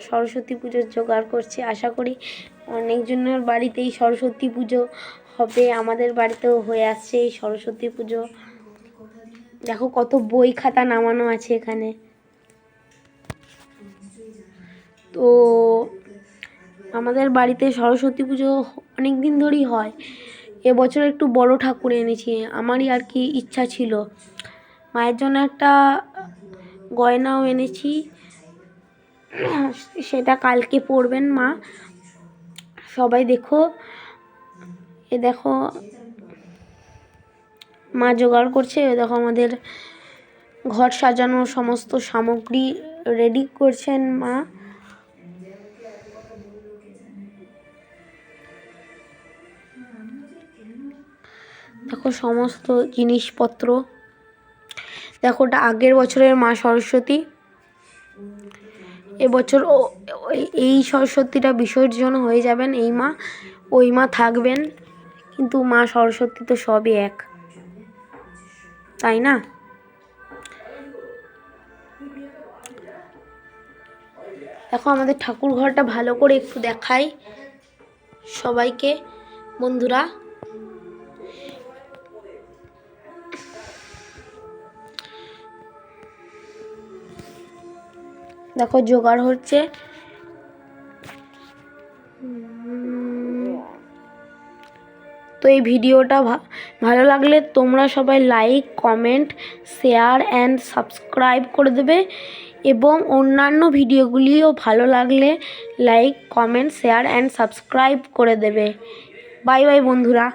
সরস্বতী পুজোর জোগাড় করছে। আশা করি অনেকজনের বাড়িতেই সরস্বতী পুজো হবে, আমাদের বাড়িতেও হয়ে আসছে এই সরস্বতী পুজো। দেখো কত বই খাতা নামানো আছে এখানে। তো আমাদের বাড়িতে সরস্বতী পুজো অনেক দিন ধরেই হয়। এবছর একটু বড় ঠাকুর এনেছি, আমারই আর কি ইচ্ছা ছিল। মায়ের জন্য একটা গয়নাও এনেছি, সেটা কালকে পরবেন মা। সবাই দেখো, এ দেখো মা জোগাড় করছে। দেখো আমাদের ঘর সাজানোর সমস্ত সামগ্রী রেডি করছেন মা। দেখো সমস্ত জিনিসপত্র। দেখো ওটা আগের বছরের মা সরস্বতী। এবছর এই সরস্বতীটা বিসর্জন হয়ে যাবেন, এই মা ওই মা থাকবেন, কিন্তু মা সরস্বতী তো সবই এক, তাই না? দেখো আমাদের ঠাকুর ঘরটা ভালো করে একটু দেখাই সবাইকে বন্ধুরা। দেখো জোগাড় হচ্ছে। তো এই ভিডিওটা ভালো লাগলে তোমরা সবাই like, comment, share and subscribe করে দেবে, এবং অন্যান্য ভিডিওগুলিও ভালো লাগলে like, comment, share and subscribe করে দেবে। বাই বাই বন্ধুরা।